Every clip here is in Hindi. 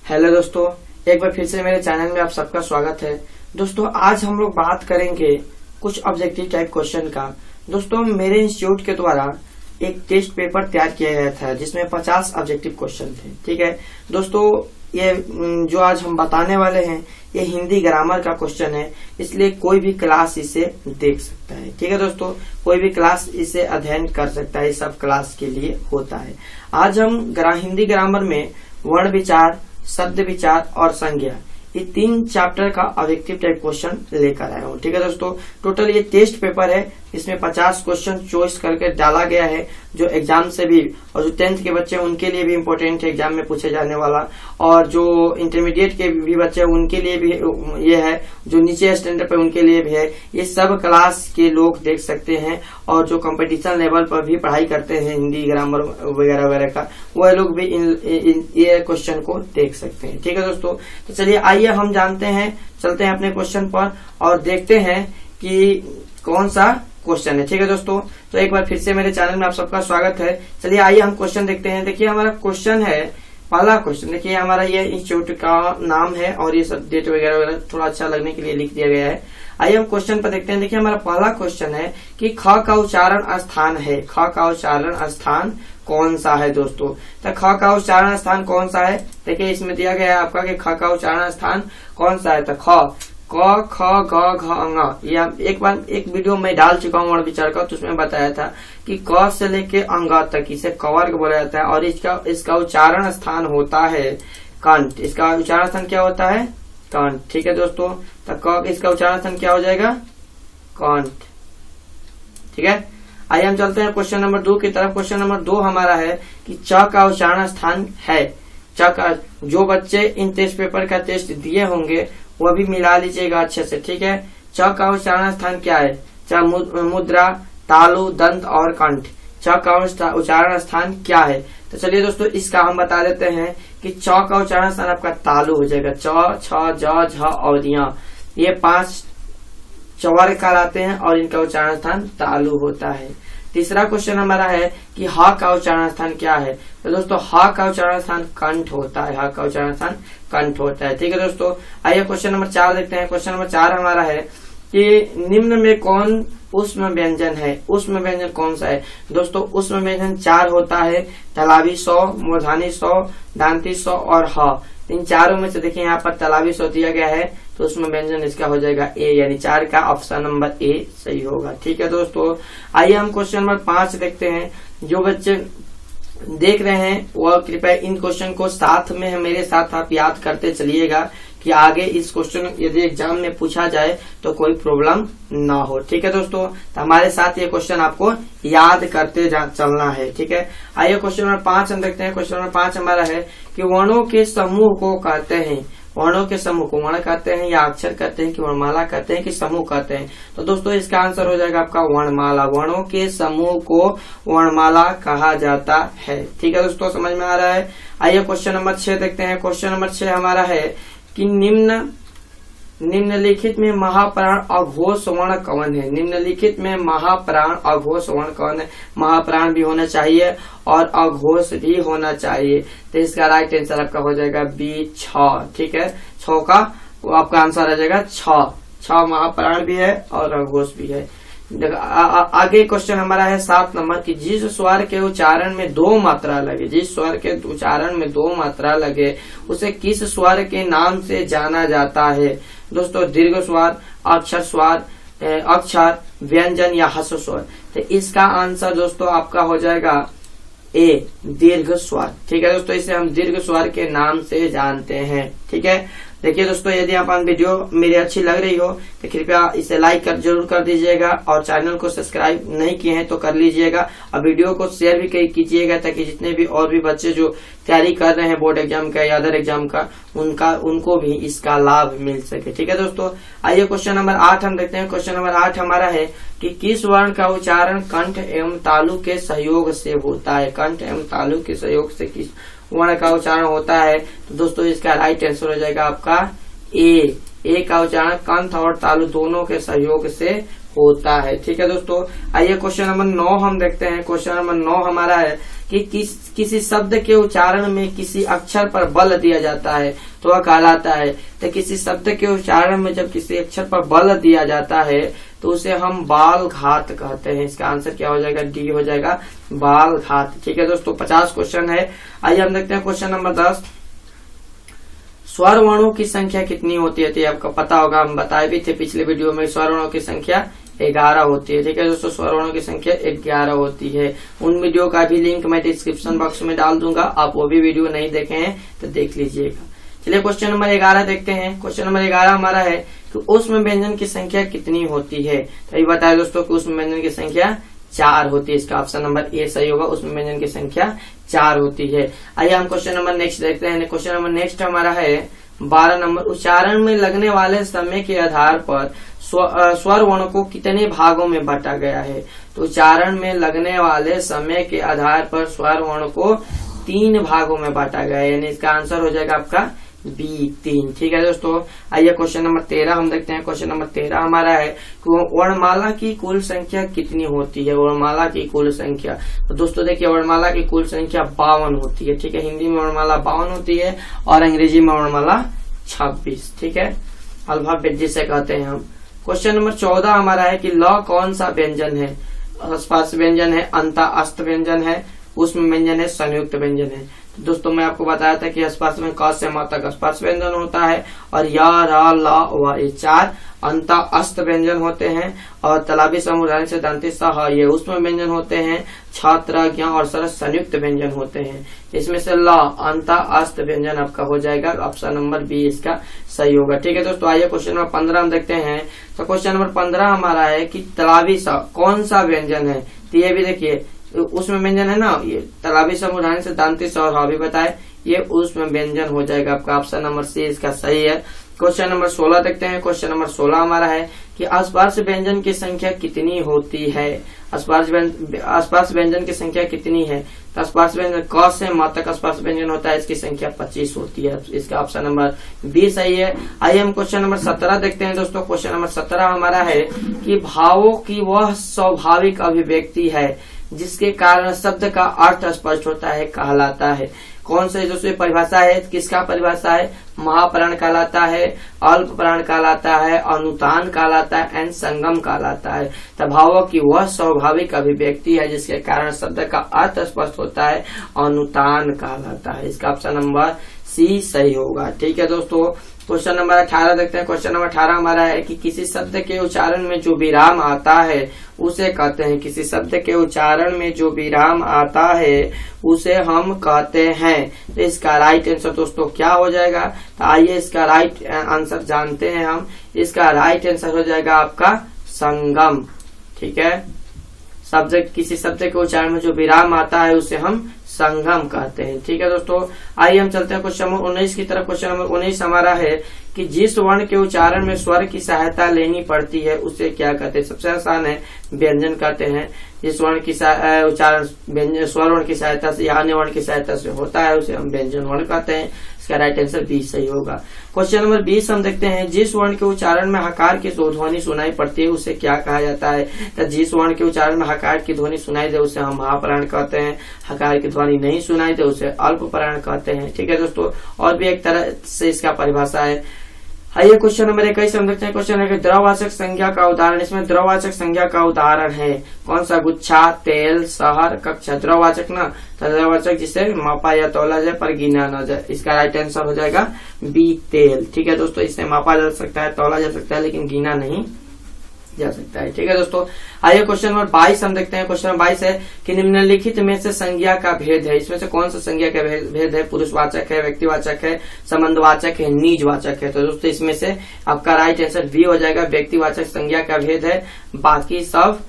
हेलो दोस्तों, एक बार फिर से मेरे चैनल में आप सबका स्वागत है। दोस्तों आज हम लोग बात करेंगे कुछ ऑब्जेक्टिव टाइप क्वेश्चन का। दोस्तों मेरे इंस्टीट्यूट के द्वारा एक टेस्ट पेपर तैयार किया गया था जिसमें 50 ऑब्जेक्टिव क्वेश्चन थे। ठीक है दोस्तों, ये जो आज हम बताने वाले हैं ये हिंदी ग्रामर का क्वेश्चन है, इसलिए कोई भी क्लास इसे देख सकता है। ठीक है दोस्तों, कोई भी क्लास इसे अध्ययन कर सकता है, सब क्लास के लिए होता है। आज हम हिंदी ग्रामर में वर्ण विचार, शब्द विचार और संज्ञा, ये 3 चैप्टर का ऑब्जेक्टिव टाइप क्वेश्चन लेकर आया हूँ। ठीक है दोस्तों, टोटल ये टेस्ट पेपर है, इसमें 50 क्वेश्चन चॉइस करके डाला गया है जो एग्जाम से भी, और जो 10th के बच्चे हैं उनके लिए भी इम्पोर्टेंट है, एग्जाम में पूछे जाने वाला, और जो इंटरमीडिएट के भी बच्चे हैं उनके लिए भी ये है, जो नीचे स्टैंडर्ड पे उनके लिए भी है। ये सब क्लास के लोग देख सकते हैं, और जो कंपटीशन लेवल पर भी पढ़ाई करते हैं हिंदी ग्रामर वगैरह वगैरह का, वह लोग भी ये क्वेश्चन को देख सकते हैं। ठीक है दोस्तों, तो चलिए आइए हम जानते हैं, चलते हैं अपने क्वेश्चन पर और देखते हैं कि कौन सा क्वेश्चन है। ठीक है दोस्तों, तो एक बार फिर से मेरे चैनल में आप सबका स्वागत है। चलिए आइए हम क्वेश्चन देखते हैं। देखिए हमारा क्वेश्चन है, पहला क्वेश्चन देखिए, हमारा ये इंस्टीट्यूट का नाम है और ये सब डेट वगैरह वगैरह थोड़ा अच्छा लगने के लिए लिख दिया गया है। आइए हम क्वेश्चन पर देखते हैं। देखिए हमारा पहला क्वेश्चन है कि ख का उच्चारण स्थान है, ख का उच्चारण स्थान कौन सा है दोस्तों? तो ख का उच्चारण स्थान कौन सा है? देखिए इसमें दिया गया है आपका कि ख का उच्चारण स्थान कौन सा है। तो ख, क, ख, ग, घ, अंग, ये एक बार एक वीडियो में डाल चुका हूँ वर्ण विचार का, तो उसमें बताया था कि क से लेके अंग तक इसे कवर्ग बोला जाता है, और इसका उच्चारण स्थान होता है कंठ। इसका उच्चारण स्थान क्या होता है? कंठ। ठीक है दोस्तों, तो क इसका उच्चारण स्थान क्या हो जाएगा? कंठ। ठीक है, आइए हम चलते हैं क्वेश्चन नंबर 2 की तरफ। क्वेश्चन नंबर 2 हमारा है कि च का उच्चारण स्थान है। च का, जो बच्चे इन टेस्ट पेपर का टेस्ट दिए होंगे वह भी मिला लीजिएगा अच्छे से। ठीक है, च का उच्चारण स्थान क्या है? च मुद्रा, तालु, दंत और कंठ, च का उच्चारण स्थान क्या है? तो चलिए दोस्तों इसका हम बता देते हैं कि च का उच्चारण स्थान आपका तालु हो जाएगा। च, छ, ज, झ और य, ये 5 चवर्ग कहलाते हैं और इनका उच्चारण स्थान तालु होता है। तीसरा क्वेश्चन हमारा है कि ह का उच्चारण स्थान क्या है? तो दोस्तों ह का उच्चारण स्थान कंठ होता है, ह का उच्चारण स्थान कंठ होता है। ठीक है दोस्तों, आइए क्वेश्चन नंबर 4 देखते हैं। क्वेश्चन नंबर 4 हमारा है कि निम्न में कौन ऊष्म व्यंजन है? ऊष्म व्यंजन कौन सा है दोस्तों? ऊष्म व्यंजन 4 होता है, तालवी सौ, मूर्धनी सौ, दांती सौ और ह। इन चारों में से देखिए यहाँ पर तालवी सौ दिया गया है, तो उसमें व्यंजन इसका हो जाएगा ए, यानी 4 का ऑप्शन नंबर ए सही होगा। ठीक है दोस्तों, आइए हम क्वेश्चन नंबर 5 देखते हैं। जो बच्चे देख रहे हैं वह कृपया इन क्वेश्चन को साथ में मेरे साथ आप याद करते चलिएगा कि आगे इस क्वेश्चन यदि एग्जाम में पूछा जाए तो कोई प्रॉब्लम ना हो। ठीक है दोस्तों, तो हमारे साथ ये क्वेश्चन आपको याद करते चलना है। ठीक है, आइए क्वेश्चन नंबर 5 हम देखते हैं। क्वेश्चन नंबर 5 हमारा है कि वर्णों के समूह को कहते हैं, वर्णों के समूह को वर्ण कहते हैं या अक्षर कहते हैं कि वर्णमाला कहते हैं कि समूह कहते हैं? तो दोस्तों इसका आंसर हो जाएगा आपका वर्णमाला। वर्णों के समूह को वर्णमाला कहा जाता है। ठीक है दोस्तों, समझ में आ रहा है? आइए क्वेश्चन नंबर 6 देखते हैं। क्वेश्चन नंबर 6 हमारा है कि निम्नलिखित में महाप्राण अघोष वर्ण कौन है? निम्नलिखित में महाप्राण अघोष वर्ण कौन है? महाप्राण भी होना चाहिए और अघोष भी होना चाहिए, तो इसका राइट आंसर आपका हो जाएगा बी, 6। ठीक है, 6 का आपका आंसर आ जाएगा 6 महाप्राण भी है और अघोष भी है। आगे क्वेश्चन हमारा है 7 नंबर की जिस स्वर के उच्चारण में 2 मात्रा लगे, जिस स्वर के उच्चारण में 2 मात्रा लगे उसे किस स्वर के नाम से जाना जाता है? दोस्तों दीर्घ स्वर, अक्षर स्वर, अक्षर, व्यंजन या ह्रस्व स्वर? तो इसका आंसर दोस्तों आपका हो जाएगा ए, दीर्घ स्वर। ठीक है दोस्तों, इसे हम दीर्घ स्वर के नाम से जानते हैं। ठीक है, देखिए दोस्तों यदि आप वीडियो मेरी अच्छी लग रही हो तो कृपया इसे लाइक जरूर कर दीजिएगा, और चैनल को सब्सक्राइब नहीं किए हैं तो कर लीजिएगा, और वीडियो को शेयर भी कीजिएगा ताकि जितने भी और भी बच्चे जो तैयारी कर रहे हैं बोर्ड एग्जाम का या अदर एग्जाम का, उनको भी इसका लाभ मिल सके। ठीक है दोस्तों, आइए क्वेश्चन नंबर 8 हम देखते हैं। क्वेश्चन नंबर 8 हमारा है कि किस वर्ण का उच्चारण कंठ एवं तालु के सहयोग से होता है? कंठ एवं तालु के सहयोग से किस वर्ण का उच्चारण होता है? तो दोस्तों इसका राइट आंसर हो जाएगा आपका ए का उच्चारण कंठ और तालु दोनों के सहयोग से होता है। ठीक है दोस्तों, आइए क्वेश्चन नंबर 9 हम देखते हैं। क्वेश्चन नंबर 9 हमारा है कि किसी शब्द के उच्चारण में किसी अक्षर पर बल दिया जाता है तो वह कहलाता है। तो किसी शब्द के उच्चारण में जब किसी अक्षर पर बल दिया जाता है तो उसे हम बाल घात कहते हैं। इसका आंसर क्या हो जाएगा, डी हो जाएगा, बाल घात। ठीक है दोस्तों, 50 क्वेश्चन है। आइए हम देखते हैं क्वेश्चन नंबर 10। स्वर वर्णों की संख्या कितनी होती है? तो आपको पता होगा, हम बताए भी थे पिछले वीडियो में, स्वर वर्णों की संख्या 11 होती है। ठीक है दोस्तों, स्वर वर्णों की संख्या 11 होती है। उन वीडियो का भी लिंक मैं डिस्क्रिप्शन बॉक्स में डाल दूंगा, आप वो भी वीडियो नहीं देखे हैं तो देख लीजिएगा। चलिए क्वेश्चन नंबर 11 देखते हैं। क्वेश्चन नंबर 11 हमारा है कि ऊष्म व्यंजन की संख्या कितनी होती है? तो ये बताया दोस्तों कि ऊष्म व्यंजन की संख्या 4 होती है। इसका ऑप्शन नंबर ए सही होगा, ऊष्म व्यंजन की संख्या 4 होती है। आइए हम क्वेश्चन नंबर नेक्स्ट देखते हैं। क्वेश्चन नंबर नेक्स्ट हमारा है 12 नंबर। उच्चारण में लगने वाले समय के आधार पर स्वर वर्णों को कितने भागों में बांटा गया है? तो उच्चारण में लगने वाले समय के आधार पर स्वर वर्णों को 3 भागों में बांटा गया है, यानी इसका आंसर हो जाएगा आपका बी 3। ठीक है दोस्तों, आइए क्वेश्चन नंबर 13 हम देखते हैं। क्वेश्चन नंबर 13 हमारा है कि वर्णमाला की कुल संख्या कितनी होती है? वर्णमाला की कुल संख्या, तो दोस्तों देखिए वर्णमाला की कुल संख्या 52 होती है। ठीक है, हिंदी में वर्णमाला 52 होती है और अंग्रेजी में वर्णमाला 26। ठीक है, अल्फाबेट जिसे कहते हैं हम। क्वेश्चन नंबर 14 हमारा है कि ल कौन सा व्यंजन है? स्पर्श व्यंजन है, अंता अस्त व्यंजन है, ऊष्म व्यंजन है, संयुक्त व्यंजन है। तो दोस्तों मैं आपको बताया था कि स्पर्श में क से म तक स्पर्श व्यंजन होता है और य र ल व ये 4 अंता अस्त व्यंजन होते हैं और तलाबी समूह से दंती स ह ये ऊष्म व्यंजन होते हैं। छात्र ज्ञ और सरस संयुक्त व्यंजन होते हैं। इसमें से ल अंता अस्त व्यंजन आपका हो जाएगा, ऑप्शन नंबर बी इसका सही होगा। ठीक है दोस्तों, आइए क्वेश्चन नंबर 15 हम देखते हैं। तो क्वेश्चन नंबर 15 हमारा है कि तलाबी स कौन सा व्यंजन है? तो ये भी देखिए उसमें व्यंजन है ना, ये तलाबी समूह से दांती स और भी बताए, ये उसमें व्यंजन हो जाएगा आपका, ऑप्शन नंबर सी इसका सही है। क्वेश्चन नंबर 16 देखते हैं। क्वेश्चन नंबर 16 हमारा है कि स्पर्श व्यंजन की संख्या कितनी होती है? स्पर्श व्यंजन की संख्या कितनी है? तो स्पर्श व्यंजन क से म तक स्पर्श व्यंजन होता है, इसकी संख्या 25 होती है। इसका ऑप्शन नंबर बी सही है। आइए हम क्वेश्चन नंबर 17 देखते हैं दोस्तों। क्वेश्चन नंबर 17 हमारा है कि भावों की वह स्वाभाविक अभिव्यक्ति है जिसके कारण शब्द का अर्थ स्पष्ट होता है, कहलाता है। कौन से दोस्तों परिभाषा है? किसका परिभाषा है? महाप्राण कहलाता है, अल्प प्राण कहलाता है, अनुतान कहलाता है एंड संगम कहलाता है। तो भावों की वह स्वाभाविक अभिव्यक्ति है जिसके कारण शब्द का अर्थ स्पष्ट होता है, अनुतान कहलाता है। इसका ऑप्शन नंबर सी सही होगा। ठीक है दोस्तों, क्वेश्चन नंबर 18 देखते हैं। क्वेश्चन नंबर 18 हमारा है कि किसी शब्द के उच्चारण में जो विराम आता है उसे कहते हैं। किसी शब्द के उच्चारण में जो विराम आता है उसे हम कहते हैं। तो इसका राइट आंसर दोस्तों क्या हो जाएगा? तो आइए इसका राइट आंसर जानते हैं हम। इसका राइट आंसर हो जाएगा आपका संगम। ठीक है, किसी शब्द के उच्चारण में जो विराम आता है उसे हम संगम कहते हैं। ठीक है दोस्तों, आइए हम चलते हैं क्वेश्चन नंबर 19 की तरफ। क्वेश्चन नंबर 19 हमारा है कि जिस वर्ण के उच्चारण में स्वर की सहायता लेनी पड़ती है उसे क्या कहते हैं? सबसे आसान है, व्यंजन कहते हैं। जिस वर्ण की उच्चारण स्वर वर्ण की सहायता से या अन्य वर्ण की सहायता से होता है उसे हम व्यंजन वर्ण कहते हैं। इसका राइट आंसर बी सही होगा। क्वेश्चन नंबर 20 हम देखते हैं। जिस वर्ण के उच्चारण में हकार की ध्वनि सुनाई पड़ती है उसे क्या कहा जाता है? तो जिस वर्ण के उच्चारण में हकार की ध्वनि सुनाई दे उसे हम महाप्राण कहते हैं। हकार की ध्वनि नहीं सुनाई दे उसे अल्प प्राण कहते हैं। ठीक है दोस्तों, और भी एक तरह से इसका परिभाषा है। आइए क्वेश्चन नंबर 21 हम देखते हैं। क्वेश्चन है द्रववाचक संज्ञा का उदाहरण। इसमें द्रववाचक संज्ञा का उदाहरण है कौन सा? गुच्छा, तेल, शहर, कक्षा। द्रववाचक ना, तो द्रववाचक जिसे मापा या तौला जाए पर गिना न जाए। इसका राइट आंसर हो जाएगा बी तेल। ठीक है दोस्तों, इसे मापा जा सकता है, तौला जा सकता है, लेकिन गिना नहीं जा सकता है। ठीक है दोस्तों, आइए क्वेश्चन नंबर 22 हम देखते हैं। क्वेश्चन नंबर 22 है कि निम्नलिखित में से संज्ञा का भेद है। इसमें से कौन सा संज्ञा का भेद है? पुरुषवाचक है, व्यक्तिवाचक है, संबंधवाचक है, निजवाचक है। तो दोस्तों इसमें से आपका राइट आंसर बी हो जाएगा, व्यक्तिवाचक संज्ञा का भेद है, बाकी सब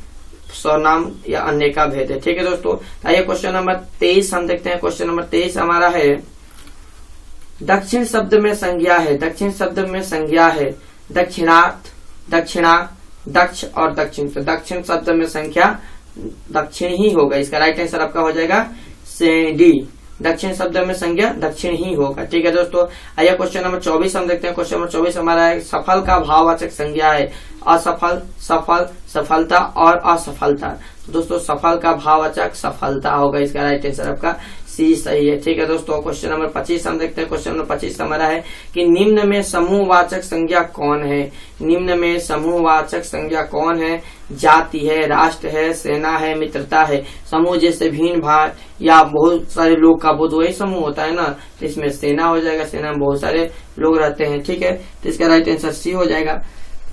सर्वनाम या अन्य का भेद है। ठीक है दोस्तों, आइए क्वेश्चन नंबर 23 हम देखते हैं। क्वेश्चन नंबर 23 हमारा है दक्षिण शब्द में संज्ञा है। दक्षिण शब्द में संज्ञा है दक्षिणार्थ, दक्षिणा, दक्ष और दक्षिण। तो दक्षिण शब्द में संख्या दक्षिण ही होगा। इसका राइट आंसर आपका हो जाएगा डी, दक्षिण शब्द में संज्ञा दक्षिण ही होगा। ठीक है दोस्तों, आइए क्वेश्चन नंबर 24 हम देखते हैं। क्वेश्चन नंबर 24 हमारा है सफल का भाववाचक संज्ञा है असफल, सफल, सफलता और असफलता। तो दोस्तों सफल का भाववाचक सफलता होगा, इसका राइट आंसर आपका सी सही है। ठीक है दोस्तों, क्वेश्चन नंबर 25 हम देखते हैं। क्वेश्चन नंबर 25 हमारा है कि निम्न में समूहवाचक संज्ञा कौन है। निम्न में समूहवाचक संज्ञा कौन है? जाति है, राष्ट्र है, सेना है, मित्रता है। समूह जैसे भीड़ भाड़ या बहुत सारे लोग का बोध वही समूह होता है ना, तो इसमें सेना हो जाएगा, सेना में बहुत सारे लोग रहते हैं। ठीक है, तो इसका राइट आंसर सी हो जाएगा।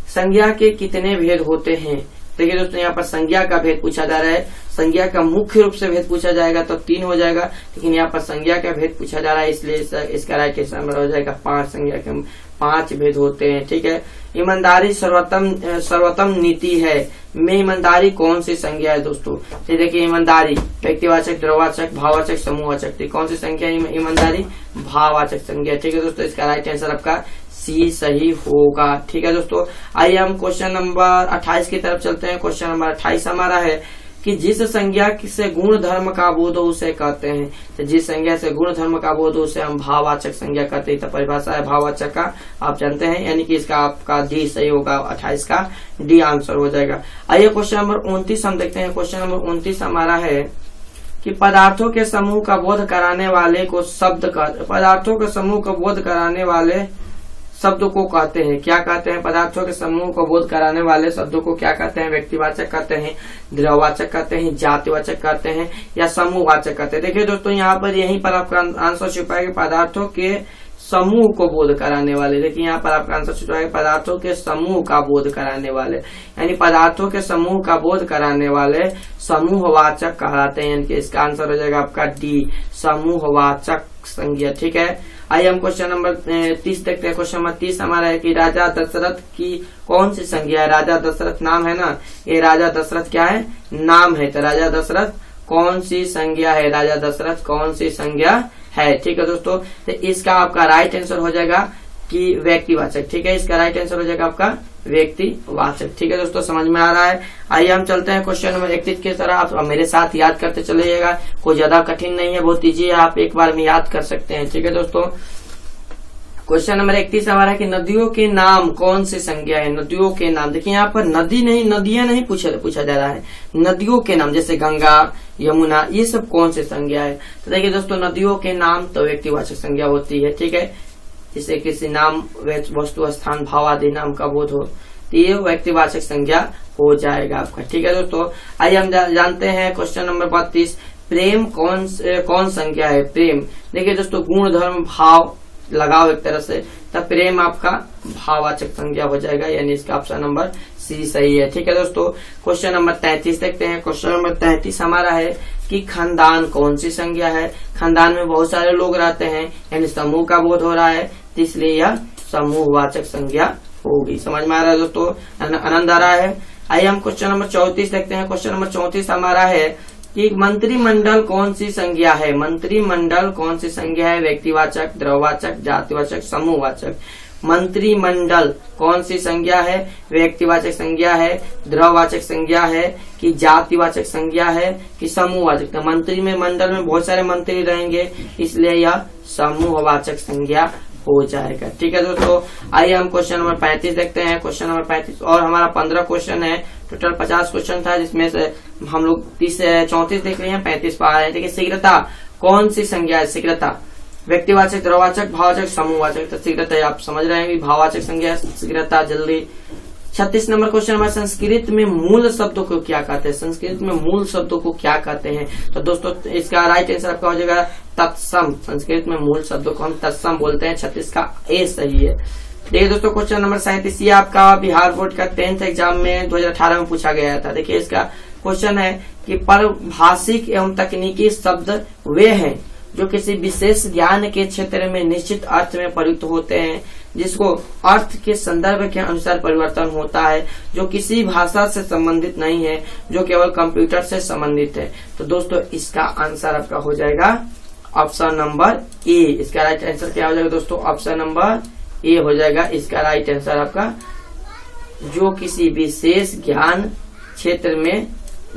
संज्ञा के कितने भेद होते हैं? देखिए दोस्तों यहाँ पर संज्ञा का भेद पूछा जा रहा है। संज्ञा का मुख्य रूप से भेद पूछा जाएगा तो 3 हो जाएगा, लेकिन यहाँ पर संज्ञा का भेद पूछा जा रहा है, इसलिए इसका राइट आंसर हो जाएगा 5। संज्ञा के 5 भेद होते हैं। ठीक है, ईमानदारी सर्वोत्तम नीति है में ईमानदारी कौन सी संज्ञा है दोस्तों? तो देखिए ईमानदारी व्यक्तिवाचक, द्रव्यवाचक, भाववाचक, समूहवाचक, कौन सी संज्ञा है? ईमानदारी भाववाचक संज्ञा। ठीक है दोस्तों, इसका राइट आंसर आपका सी सही होगा। ठीक है दोस्तों, आइए हम क्वेश्चन नंबर 28 की तरफ चलते हैं। क्वेश्चन नंबर 28 हमारा है कि जिस संज्ञा से गुण धर्म का बोध हो उसे कहते हैं। तो जिस संज्ञा से गुण धर्म का बोध हो उसे हम भाववाचक संज्ञा कहते हैं। तो परिभाषा है भाववाचक का, आप जानते हैं, यानी कि इसका आपका डी सही होगा, 28 का डी आंसर हो जाएगा। आइए क्वेश्चन नंबर 29 हम देखते हैं। क्वेश्चन नंबर 29 हमारा है कि पदार्थों के समूह का बोध कराने वाले को पदार्थों के समूह का बोध कराने वाले शब्द को कहते हैं। क्या कहते हैं? पदार्थों के समूह को बोध कराने वाले शब्दों को क्या कहते हैं? व्यक्तिवाचक कहते हैं, द्रव्यवाचक कहते हैं, जातिवाचक कहते हैं या समूहवाचक कहते हैं। देखिए दोस्तों यहाँ पर यहीं पर आपका आंसर छुपा है कि पदार्थों के समूह को बोध कराने वाले। देखिए यहाँ पर आपका आंसर छुपा है पदार्थों के समूह का बोध कराने वाले, यानी पदार्थों के समूह का बोध कराने वाले समूहवाचक कहलाते हैं। यानी कि इसका आंसर हो जाएगा आपका डी, समूहवाचक संज्ञा। ठीक है, आइए हम क्वेश्चन नंबर 30 देखते हैं। क्वेश्चन नंबर 30 हमारा है कि राजा दशरथ की कौन सी संज्ञा है? राजा दशरथ नाम है ना, ये राजा दशरथ क्या है? नाम है। तो राजा दशरथ कौन सी संज्ञा है? राजा दशरथ कौन सी संज्ञा है? ठीक है दोस्तों, तो इसका आपका राइट आंसर हो जाएगा कि व्यक्तिवाचक। ठीक है, इसका राइट आंसर हो जाएगा आपका व्यक्तिवाचक। ठीक है दोस्तों, समझ में आ रहा है। आइए हम चलते हैं क्वेश्चन नंबर 31 की तरह। आप मेरे साथ याद करते चलिएगा, कोई ज्यादा कठिन नहीं है, बहुत ईजी है, आप एक बार में याद कर सकते हैं। ठीक है दोस्तों, क्वेश्चन नंबर 31 हमारा है कि नदियों के नाम कौन सी संज्ञा है? नदियों के नाम, देखिए यहाँ पर नदियां नहीं पूछा जा रहा है, नदियों के नाम जैसे गंगा, यमुना, ये सब कौन सी संज्ञा है? तो देखिए दोस्तों नदियों के नाम तो व्यक्तिवाचक संज्ञा होती है। ठीक है, जिसे किसी नाम, वस्तु, स्थान, भाव आदि नाम का बोध हो तो ये व्यक्तिवाचक संज्ञा हो जाएगा आपका। ठीक है दोस्तों, आइए हम जानते हैं क्वेश्चन नंबर 32, प्रेम कौन संज्ञा है? प्रेम, देखिए दोस्तों गुण धर्म भाव लगाओ एक तरह से, तब प्रेम आपका भाववाचक संज्ञा हो जाएगा, यानी इसका ऑप्शन नंबर सी सही है। ठीक है दोस्तों, क्वेश्चन नंबर 33 देखते हैं। क्वेश्चन नंबर 33 हमारा है कि खानदान कौन सी संज्ञा है? खानदान में बहुत सारे लोग रहते हैं, यानी समूह का बोध हो रहा है, इसलिए यह समूहवाचक संज्ञा होगी। समझ में आ रहा है दोस्तों, आनंद आ रहा है। आइए हम क्वेश्चन नंबर 34 देखते हैं। क्वेश्चन नंबर 34 हमारा है कि मंत्रिमंडल कौन सी संज्ञा है? मंत्रिमंडल कौन सी संज्ञा है? व्यक्तिवाचक, द्रव्यवाचक, जातिवाचक, समूहवाचक। मंत्रिमंडल कौन सी संज्ञा है? व्यक्तिवाचक संज्ञा है, द्रव्यवाचक संज्ञा है कि जातिवाचक संज्ञा है कि समूहवाचक? तो मंत्री में, मंडल में बहुत सारे मंत्री रहेंगे, इसलिए यह समूहवाचक संज्ञा हो जाएगा। ठीक है दोस्तों, आइए हम क्वेश्चन नंबर 35 देखते हैं। क्वेश्चन नंबर 35 और हमारा 15 क्वेश्चन है, टोटल 50 क्वेश्चन था, जिसमें से हम लोग 34 देख लिए हैं, 35 पा रहे हैं। देखिए शीघ्रता कौन सी संज्ञा है? शीघ्रता व्यक्तिवाचक, द्रव्यवाचक, भाववाचक, समूहवाचक। तो शीघ्रता आप समझ रहे हैं, भाववाचक संज्ञा शीघ्रता, जल्दी। 36 नंबर क्वेश्चन हमारे संस्कृत में मूल शब्दों को क्या कहते हैं? संस्कृत में मूल शब्दों को क्या कहते हैं? तो दोस्तों इसका राइट आंसर आपका हो जाएगा तत्सम। संस्कृत में मूल शब्दों को हम तत्सम बोलते हैं, 36 का ए सही है। देखिए दोस्तों क्वेश्चन नंबर 37 ये आपका बिहार बोर्ड का 10th एग्जाम में 2018 में पूछा गया था। देखिए इसका क्वेश्चन है कि परिभाषिक एवं तकनीकी शब्द वे हैं जो किसी विशेष ज्ञान के क्षेत्र में निश्चित अर्थ में प्रयुक्त होते हैं, जिसको अर्थ के संदर्भ के अनुसार परिवर्तन होता है, जो किसी भाषा से संबंधित नहीं है, जो केवल कंप्यूटर से संबंधित है। तो दोस्तों इसका आंसर आपका हो जाएगा ऑप्शन नंबर ए। इसका राइट आंसर क्या हो जाएगा दोस्तों? ऑप्शन नंबर ए हो जाएगा इसका राइट आंसर आपका, जो किसी विशेष ज्ञान क्षेत्र में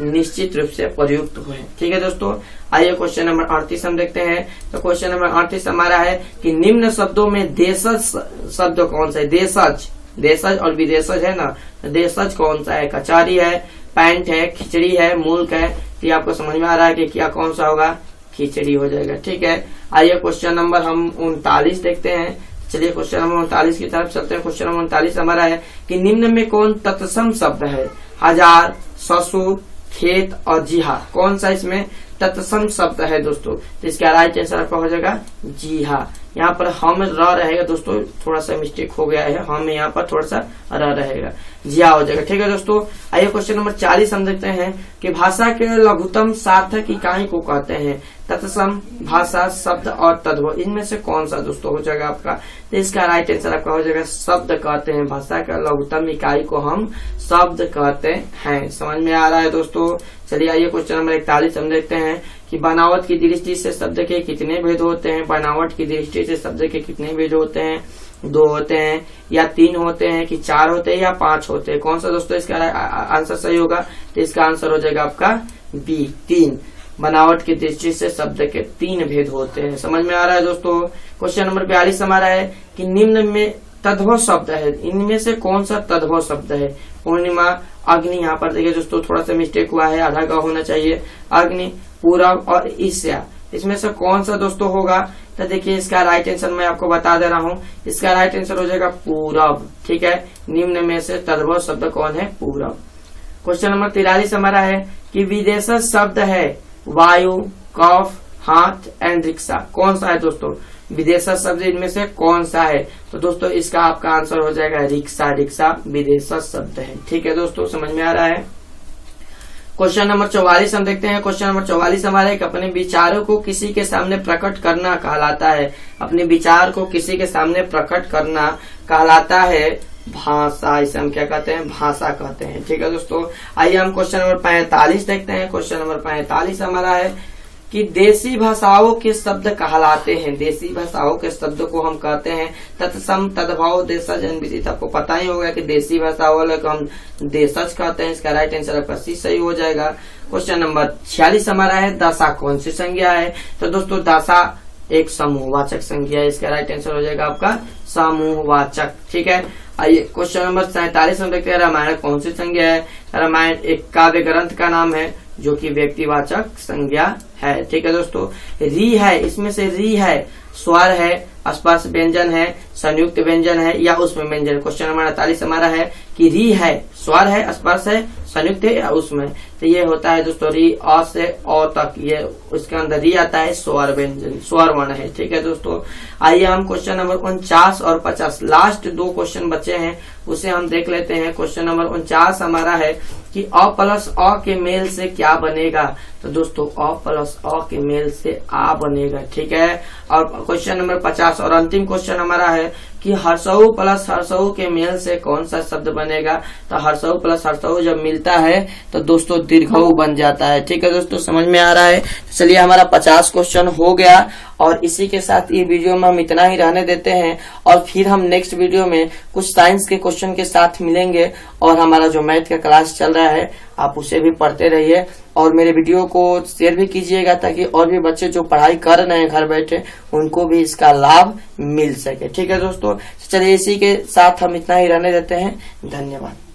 निश्चित रूप से प्रयुक्त हुए। ठीक है दोस्तों, आइए क्वेश्चन नंबर 38 हम देखते हैं। तो क्वेश्चन नंबर 38 हमारा है कि निम्न शब्दों में देशज शब्द कौन सा है? देशज, देशज और विदेशज है ना, तो देशज कौन सा है? कचहरी है, पैंट है, खिचड़ी है, मुल्क है। तो ये आपको समझ में आ रहा है कि क्या कौन सा होगा? खिचड़ी हो जाएगा। ठीक है, आइए क्वेश्चन नंबर हम 39 देखते हैं। चलिए क्वेश्चन नंबर 39 की तरफ चलते हैं। क्वेश्चन नंबर 39 हमारा है कि निम्न में कौन तत्सम शब्द है? हजार, ससुर, खेत और जी हाँ, कौन सा इसमें तत्सम शब्द है दोस्तों? तो इसका राइट आंसर आपका हो जाएगा जी हाँ। यहाँ पर हम र रहेगा दोस्तों, थोड़ा सा मिस्टेक हो गया है, हम यहाँ पर थोड़ा सा र रहेगा, जी हाँ हो जाएगा। ठीक है दोस्तों, आइए क्वेश्चन नंबर 40 हम देखते हैं कि भाषा के लघुतम सार्थक इकाई को कहते हैं? तत्सम, भाषा, शब्द और तद्भव, इनमें से कौन सा दोस्तों हो जाएगा आपका? तो इसका राइट आंसर आपका हो जाएगा शब्द कहते हैं। भाषा का लघुतम इकाई को हम शब्द कहते हैं। समझ में आ रहा है दोस्तों? चलिए आइए क्वेश्चन नंबर 41 हम देखते हैं कि बनावट की दृष्टि से शब्द के कितने भेद होते हैं? बनावट की दृष्टि से शब्द के कितने भेद होते हैं? 2 होते हैं या 3 होते हैं कि 4 होते हैं या 5 होते हैं? कौन सा दोस्तों इसका आंसर सही होगा? तो इसका आंसर हो जाएगा आपका बी, 3। बनावट की दृष्टि से शब्द के 3 भेद होते हैं। समझ में आ रहा है दोस्तों? क्वेश्चन नंबर 42 हमारा है कि निम्न में तद्भव शब्द है, इनमें से कौन सा तद्भव शब्द है? पूर्णिमा, अग्नि, यहाँ पर देखिए दोस्तों थोड़ा सा मिस्टेक हुआ है, आधा का होना चाहिए। अग्नि, पूरब और ईर्ष्या, इसमें से कौन सा दोस्तों होगा? तो देखिए इसका राइट आंसर मैं आपको बता दे रहा हूँ, इसका राइट आंसर हो जाएगा पूरब। ठीक है, निम्न में से तद्भव शब्द कौन है? पूरब। क्वेश्चन नंबर 43 हमारा है कि विदेशज शब्द है वायु, कफ, हाथ एंड रिक्शा, कौन सा है दोस्तों? विदेशज शब्द इनमें से कौन सा है? तो दोस्तों इसका आपका आंसर हो जाएगा रिक्शा। रिक्शा विदेशज शब्द है। ठीक है दोस्तों, समझ में आ रहा है? क्वेश्चन नंबर 44 हम देखते हैं। क्वेश्चन नंबर 44 हमारा है कि अपने विचारों को किसी के सामने प्रकट करना कहलाता है? अपने विचार को किसी के सामने प्रकट करना कहलाता है भाषा। इसे हम क्या कहते हैं? भाषा कहते हैं। ठीक है दोस्तों, आइए हम क्वेश्चन नंबर 45 देखते हैं। क्वेश्चन नंबर 45 हमारा है कि देसी भाषाओं के शब्द कहलाते हैं? देसी भाषाओं के शब्द को हम कहते हैं तत्सम, तद्भव, देशज, विदित। आपको पता ही होगा कि देसी भाषाओं वाले को हम देशज कहते हैं। इसका राइट आंसर आपका सी सही हो जाएगा। क्वेश्चन नंबर 46 हमारा है दशा कौन सी संज्ञा है? तो दोस्तों दशा एक समूहवाचक संज्ञा है। इसका राइट आंसर हो जाएगा आपका समूहवाचक। ठीक है, आइए क्वेश्चन नंबर 47 हम देखते हैं रामायण कौन सी संज्ञा है? रामायण एक काव्य ग्रंथ का नाम है जो कि व्यक्तिवाचक संज्ञा है। ठीक है दोस्तों, री है, इसमें से री है, स्वर है, स्पर्श व्यंजन है, संयुक्त व्यंजन है या उसमें व्यंजन? क्वेश्चन नंबर 48 हमारा है कि री है, स्वर है, स्पर्श है, संयुक्त है या उसमें? तो ये होता है दोस्तों री, अ से अ तक, ये उसके अंदर री आता है, स्वर व्यंजन, स्वर वर्ण है। ठीक है दोस्तों, आइए हम क्वेश्चन नंबर 49 और 50 लास्ट 2 क्वेश्चन बचे हैं, उसे हम देख लेते हैं। क्वेश्चन नंबर 49 हमारा है कि अ प्लस अ के मेल से क्या बनेगा? तो दोस्तों अ प्लस अ के मेल से आ बनेगा। ठीक है, और क्वेश्चन नंबर 50 और अंतिम क्वेश्चन हमारा है कि हर्षऊ प्लस हर्षऊ के मेल से कौन सा शब्द बनेगा? तो हर्षऊ प्लस हर्षऊ जब मिलता है तो दोस्तों दीर्घऊ बन जाता है। ठीक है दोस्तों, समझ में आ रहा है? चलिए हमारा 50 क्वेश्चन हो गया और इसी के साथ ये वीडियो में हम इतना ही रहने देते हैं और फिर हम नेक्स्ट वीडियो में कुछ साइंस के क्वेश्चन के साथ मिलेंगे। और हमारा जो मैथ का क्लास चल रहा है आप उसे भी पढ़ते रहिए और मेरे वीडियो को शेयर भी कीजिएगा ताकि और भी बच्चे जो पढ़ाई कर रहे हैं घर बैठे उनको भी इसका लाभ मिल सके। ठीक है दोस्तों, चलिए इसी के साथ हम इतना ही रहने देते हैं। धन्यवाद।